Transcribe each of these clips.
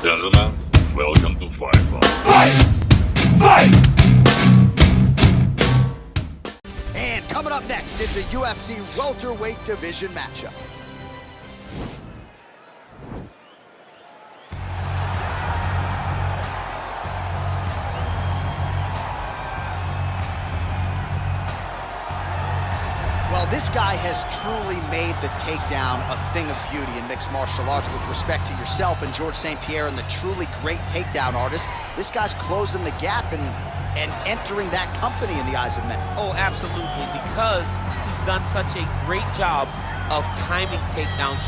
Gentlemen, welcome to Fight Club. Fight! Fight! And coming up next, it's a UFC welterweight division matchup. Well, this guy has truly made the takedown a thing of beauty in mixed martial arts. With respect to yourself and George St. Pierre and the truly great takedown artists, this guy's closing the gap and entering that company in the eyes of many. Oh, absolutely, because he's done such a great job of timing takedowns.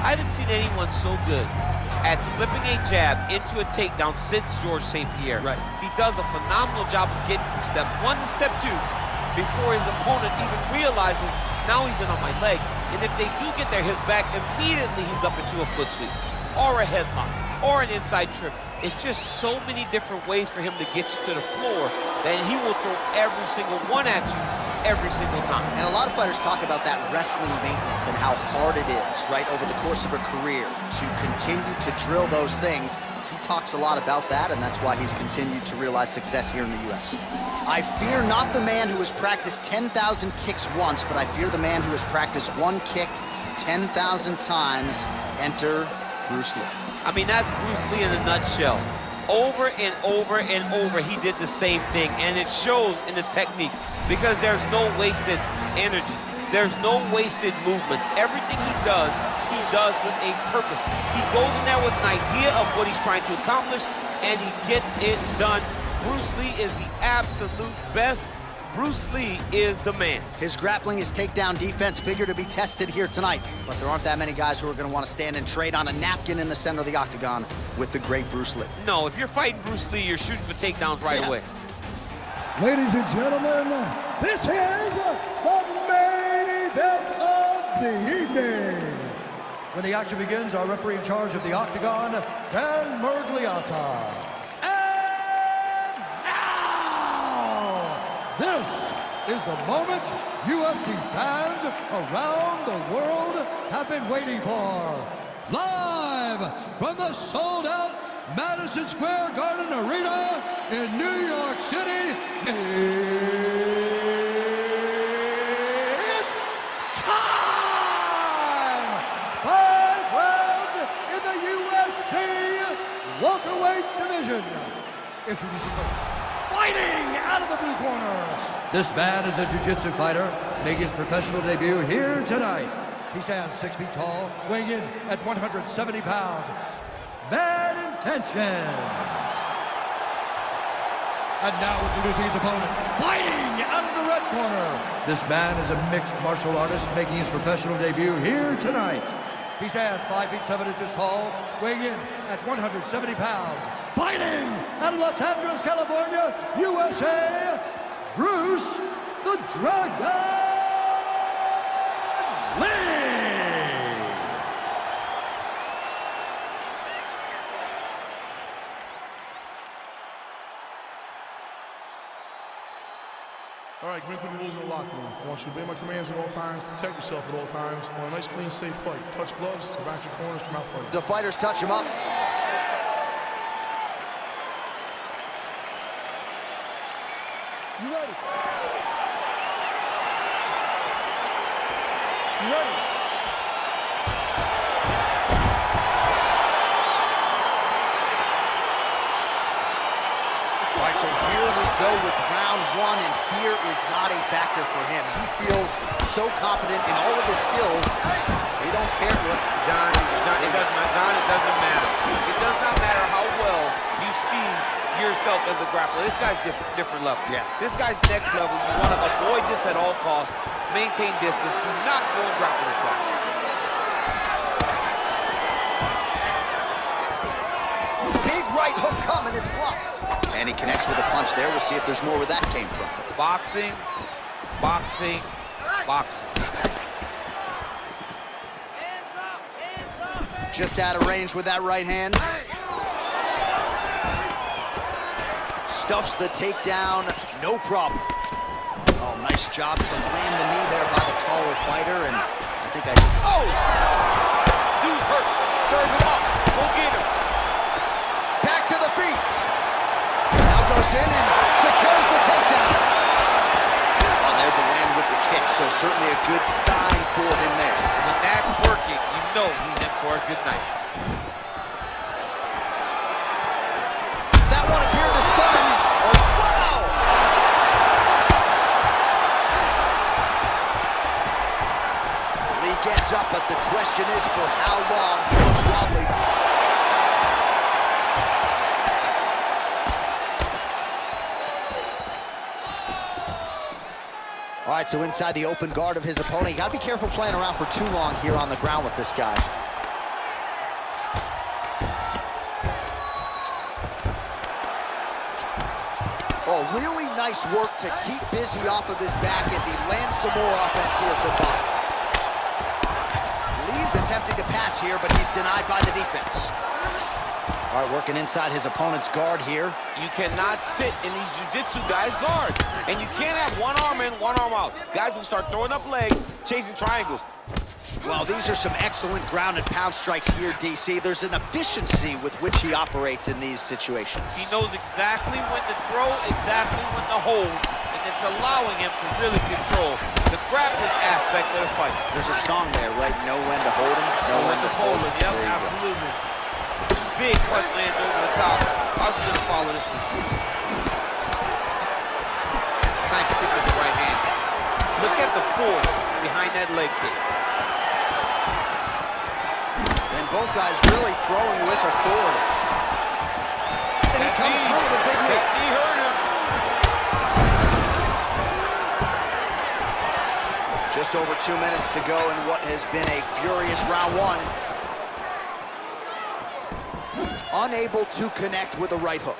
I haven't seen anyone so good at slipping a jab into a takedown since George St. Pierre. Right. He does a phenomenal job of getting from step one to step two before his opponent even realizes now he's in on my leg. And if they do get their hips back, immediately he's up into a foot sweep or a headlock or an inside trip. It's just so many different ways for him to get you to the floor that he will throw every single one at you every single time. And a lot of fighters talk about that wrestling maintenance and how hard it is, right, over the course of a career to continue to drill those things. He talks a lot about that, and that's why he's continued to realize success here in the UFC. I fear not the man who has practiced 10,000 kicks once, but I fear the man who has practiced one kick 10,000 times. Enter Bruce Lee. I mean, that's Bruce Lee in a nutshell. Over and over and over, he did the same thing, and it shows in the technique because there's no wasted energy. There's no wasted movements. Everything he does with a purpose. He goes in there with an idea of what he's trying to accomplish, and he gets it done. Bruce Lee is the absolute best. Bruce Lee is the man. His grappling, his takedown defense figure to be tested here tonight, but there aren't that many guys who are going to want to stand and trade on a napkin in the center of the octagon with the great Bruce Lee. No, if you're fighting Bruce Lee, you're shooting for takedowns right away. Ladies and gentlemen, this is the main event of the evening. When the action begins, our referee in charge of the octagon, Dan Mergliata. And now, this is the moment UFC fans around the world have been waiting for. Live from the sold-out Madison Square Garden Arena in New York City, it's time! 5 rounds in the UFC welterweight division. Introducing first, fighting out of the blue corner. This man is a jiu-jitsu fighter, making his professional debut here tonight. He stands 6 feet tall, weighing in at 170 pounds. Bad Intention. And now introducing his opponent, fighting out of the red corner. This man is a mixed martial artist making his professional debut here tonight. He stands 5 feet 7 inches tall, weighing in at 170 pounds. Fighting out of Los Angeles, California, USA, Bruce the Dragon Lee. All right, come into the rules in the locker room. I want you to obey my commands at all times, protect yourself at all times. I want a nice, clean, safe fight. Touch gloves, back your corners, come out fight. The fighters touch him up. You ready? You ready? All right, so here we go with round one, and fear is not a factor for him. He feels so confident in all of his skills, he don't care what. John, it doesn't matter. It does not matter how well you see yourself as a grappler. This guy's different level. Yeah. This guy's next level. You want to avoid this at all costs. Maintain distance. Do not go and grapple this guy. Big right hook coming, it's blocked. And he connects with a punch there. We'll see if there's more where that came from. Boxing, boxing, boxing. Just out of range with that right hand. Stuffs the takedown, no problem. Oh, nice job to land the knee there by the taller fighter, and I think I... Oh! Dude's hurt. Serve him up. Go get him. Moves in and secures the takedown. Oh, there's a land with the kick, so certainly a good sign for him there. When that's working, you know he's in for a good night. That one appeared to stun him. Oh, wow! Lee gets up, but the question is for how long. He looks wobbly. All right, so inside the open guard of his opponent. You gotta be careful playing around for too long here on the ground with this guy. Oh, really nice work to keep busy off of his back as he lands some more offense here from Bob. Lee's attempting to pass here, but he's denied by the defense. All right, working inside his opponent's guard here. You cannot sit in these jiu-jitsu guys' guard. And you can't have one arm in, one arm out. Guys will start throwing up legs, chasing triangles. Well, these are some excellent ground and pound strikes here, DC. There's an efficiency with which he operates in these situations. He knows exactly when to throw, exactly when to hold, and it's allowing him to really control the grappling aspect of the fight. There's a song there, right? Know when to hold him, know when to fold him. Yep, absolutely. Big punch lands over the top. I'll just follow this one. Nice kick with the right hand. Look at the force behind that leg kick. And both guys really throwing with authority. And he comes through with a big knee. He hurt him. Just over 2 minutes to go in what has been a furious round one. Unable to connect with a right hook.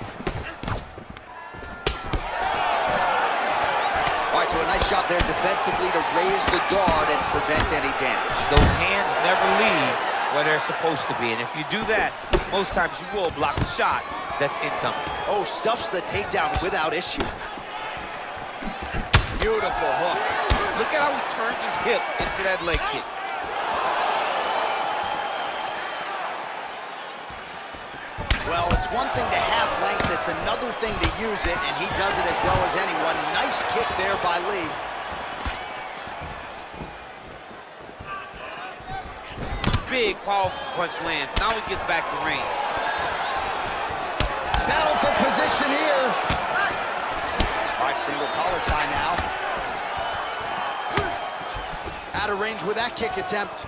All right, so a nice shot there defensively to raise the guard and prevent any damage. Those hands never leave where they're supposed to be, and if you do that, most times you will block the shot that's incoming. Oh, stuffs the takedown without issue. Beautiful hook. Look at how he turns his hip into that leg kick. Well, it's one thing to have length, it's another thing to use it, and he does it as well as anyone. Nice kick there by Lee. Big, powerful punch lands. Now he gets back to range. Battle for position here. All right, single collar tie now. Out of range with that kick attempt.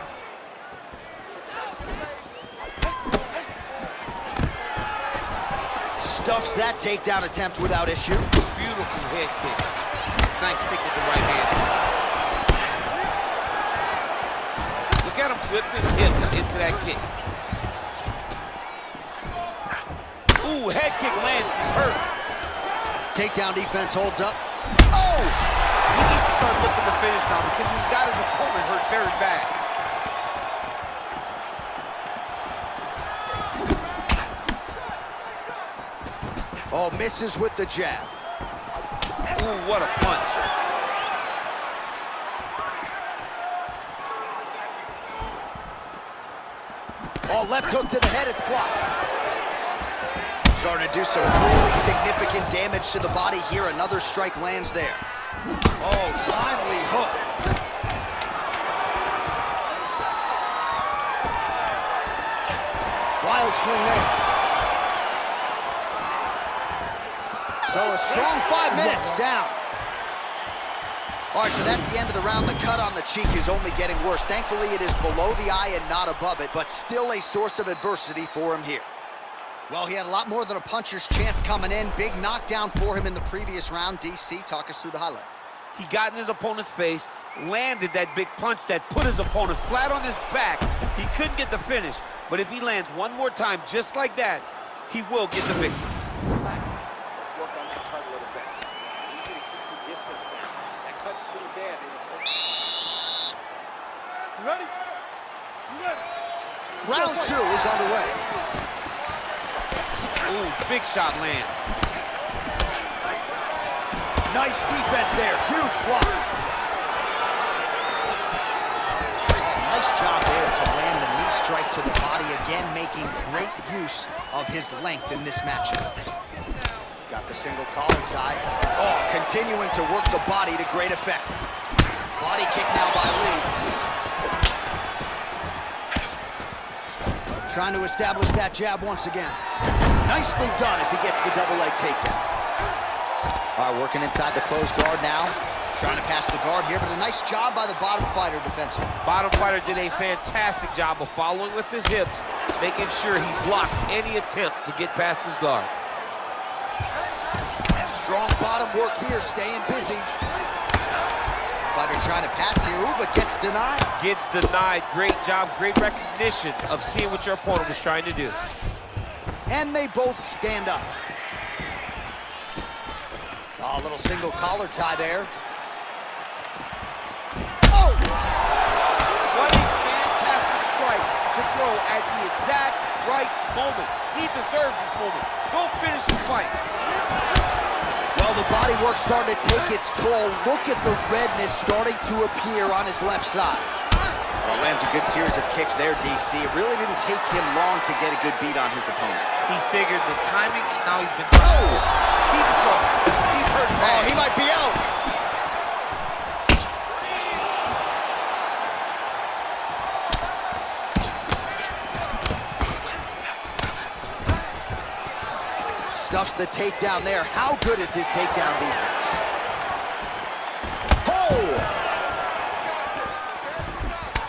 Stuffs that takedown attempt without issue. Beautiful head kick. Nice stick with the right hand. Look at him flip his hip into that kick. Ooh, head kick lands. He's hurt. Takedown defense holds up. Oh! He needs to start looking to finish now because he's got his opponent hurt very bad. Oh, misses with the jab. Ooh, what a punch. Oh, left hook to the head, it's blocked. Starting to do some really significant damage to the body here. Another strike lands there. Oh, timely hook. Wild swing there. So a strong 5 minutes down. All right, so that's the end of the round. The cut on the cheek is only getting worse. Thankfully, it is below the eye and not above it, but still a source of adversity for him here. Well, he had a lot more than a puncher's chance coming in. Big knockdown for him in the previous round. DC, talk us through the highlight. He got in his opponent's face, landed that big punch that put his opponent flat on his back. He couldn't get the finish, but if he lands one more time just like that, he will get the victory. Relax. Let's work on that cut a little bit. I need you to keep your distance now. That cut's pretty bad, and it's okay. You ready? You ready? Round 2 is underway. Ooh, big shot lands. Nice defense there. Huge block. Nice job there to land the knee strike to the body. Again, making great use of his length in this matchup. Got the single collar tie. Oh, continuing to work the body to great effect. Body kick now by Lee. Trying to establish that jab once again. Nicely done as he gets the double leg takedown. All right, working inside the closed guard now. Trying to pass the guard here, but a nice job by the bottom fighter defensively. Bottom fighter did a fantastic job of following with his hips, making sure he blocked any attempt to get past his guard. Strong bottom work here, staying busy. Fighter trying to pass here, ooh, but gets denied. Gets denied. Great job, great recognition of seeing what your opponent was trying to do. And they both stand up. Oh, a little single collar tie there. Oh! What a fantastic strike to throw at the exact right moment. He deserves this moment. Go finish this fight. Well, the body work starting to take its toll. Look at the redness starting to appear on his left side. Well, lands a good series of kicks there, DC. It really didn't take him long to get a good beat on his opponent. He figured the timing, and now he's been... Oh! He's in trouble. He's hurt bad. Oh, he might be out. Stuffs the takedown there. How good is his takedown defense? Oh!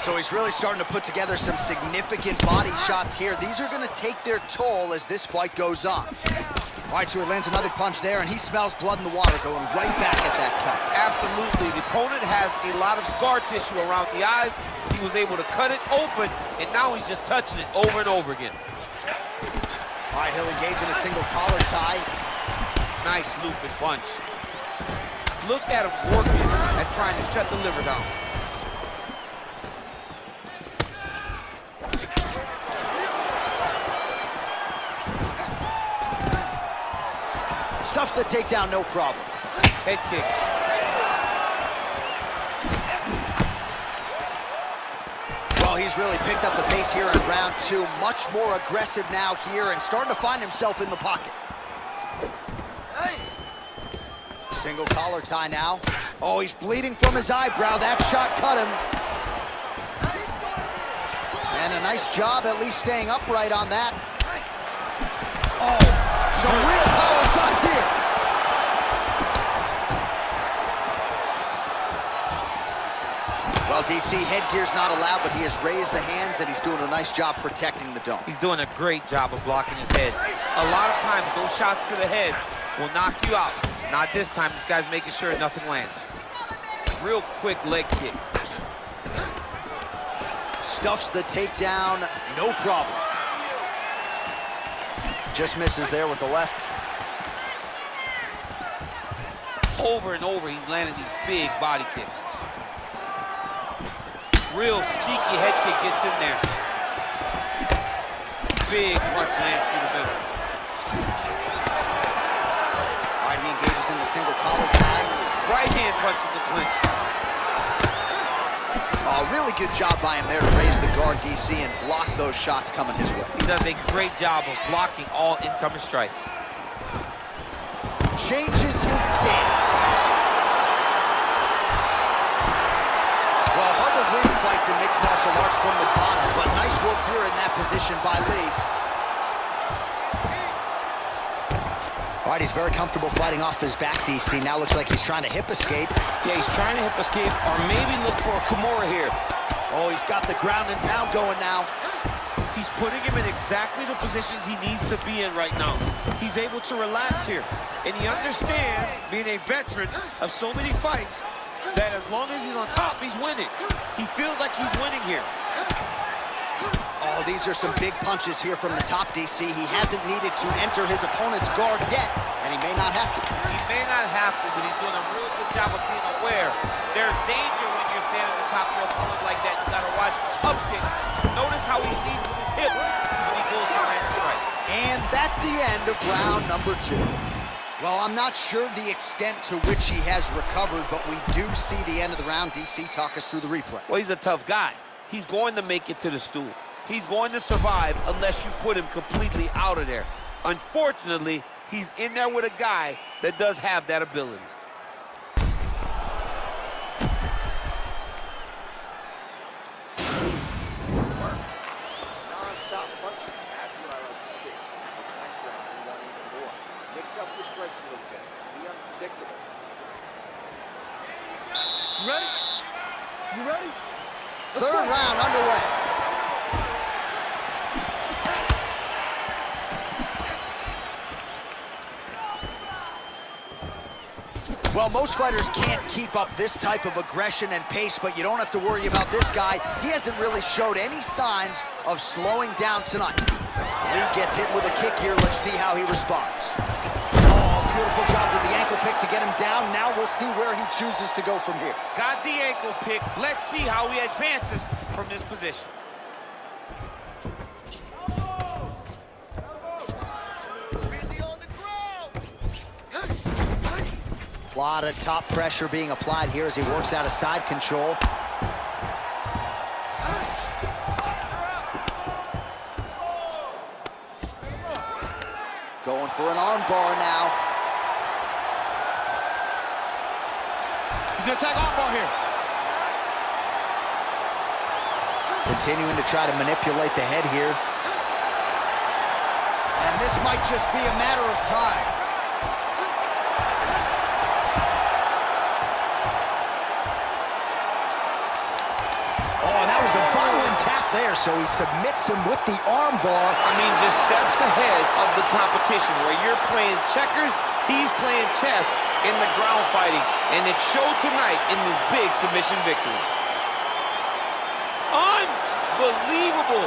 So he's really starting to put together some significant body shots here. These are going to take their toll as this fight goes on. All right, so he lands another punch there, and he smells blood in the water, going right back at that cut. Absolutely. The opponent has a lot of scar tissue around the eyes. He was able to cut it open, and now he's just touching it over and over again. All right, he'll engage in a single collar tie. Nice looping punch. Look at him working at trying to shut the liver down. Stuffs the takedown, no problem. Head kick. Well, he's really picked up the pace here in round two. Much more aggressive now here and starting to find himself in the pocket. Single collar tie now. Oh, he's bleeding from his eyebrow. That shot cut him. And a nice job at least staying upright on that. Oh, some real power shots here. Well, DC, headgear's not allowed, but he has raised the hands, and he's doing a nice job protecting the dome. He's doing a great job of blocking his head. A lot of times, those shots to the head will knock you out. Not this time. This guy's making sure nothing lands. Real quick leg kick. Stuffs the takedown, no problem. Just misses there with the left. Over and over, he's landing these big body kicks. Real sneaky head kick gets in there. Big punch lands through the middle. All right, he engages in the single collar tie. Right hand punch from the clinch. Oh, really good job by him there to raise the guard, DC, and block those shots coming his way. He does a great job of blocking all incoming strikes. Changes his stance. Well, hard to win fights in mixed martial arts from the bottom, but nice work here in that position by Lee. All right, he's very comfortable fighting off his back, DC. Now looks like he's trying to hip escape. Yeah, he's trying to hip escape or maybe look for a Kimura here. Oh, he's got the ground and pound going now. He's putting him in exactly the positions he needs to be in right now. He's able to relax here. And he understands, being a veteran of so many fights, that as long as he's on top, he's winning. He feels like he's winning here. Oh, these are some big punches here from the top, DC. He hasn't needed to enter his opponent's guard yet, and he may not have to. He may not have to, but he's doing a real good job of being aware. There's danger when you're standing on top of your opponent like that. You gotta watch up kicks. Notice how he leads with his hip when he goes to land strike. And that's the end of round number two. Well, I'm not sure the extent to which he has recovered, but we do see the end of the round. DC, talk us through the replay. Well, he's a tough guy. He's going to make it to the stool. He's going to survive unless you put him completely out of there. Unfortunately, he's in there with a guy that does have that ability. Non-stop punches. That's what I like to see. This next round, we want even more. Mix up your strikes a little bit. Be unpredictable. You ready? You ready? Third round underway. Well, most fighters can't keep up this type of aggression and pace, but you don't have to worry about this guy. He hasn't really showed any signs of slowing down tonight. Lee gets hit with a kick here. Let's see how he responds. Oh, beautiful job with the ankle pick to get him down. Now we'll see where he chooses to go from here. Got the ankle pick. Let's see how he advances from this position. A lot of top pressure being applied here as he works out of side control. Going for an arm bar now. He's gonna attack armbar here. Continuing to try to manipulate the head here. And this might just be a matter of time. A violent tap there, so he submits him with the arm bar. I mean, just steps ahead of the competition. Where you're playing checkers, he's playing chess in the ground fighting. And it showed tonight in this big submission victory. Unbelievable.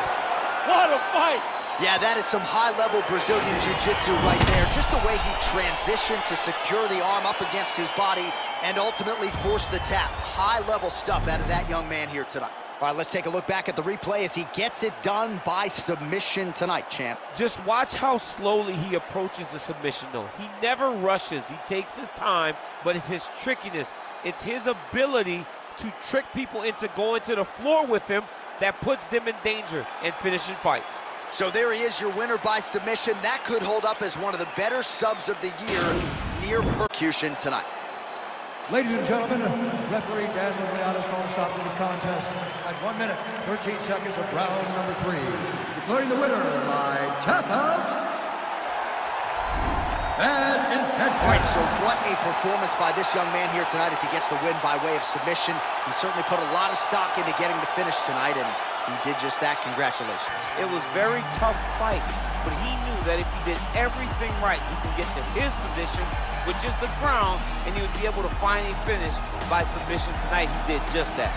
What a fight. Yeah, that is some high-level Brazilian jiu-jitsu right there. Just the way he transitioned to secure the arm up against his body and ultimately force the tap. High-level stuff out of that young man here tonight. All right, let's take a look back at the replay as he gets it done by submission tonight, champ. Just watch how slowly he approaches the submission, though. He never rushes. He takes his time, but it's his trickiness. It's his ability to trick people into going to the floor with him that puts them in danger and finishing fights. So there he is, your winner by submission. That could hold up as one of the better subs of the year, near percussion tonight. Ladies and gentlemen, referee Dan Leonis called a stop to this contest at 1 minute, 13 seconds of round number 3. Declaring the winner by tap out and intention. All right, so what a performance by this young man here tonight as he gets the win by way of submission. He certainly put a lot of stock into getting the finish tonight, and he did just that. Congratulations. It was a very tough fight, but he knew that if he did everything right, he can get to his position, which is the ground, and he would be able to finally finish by submission tonight. He did just that.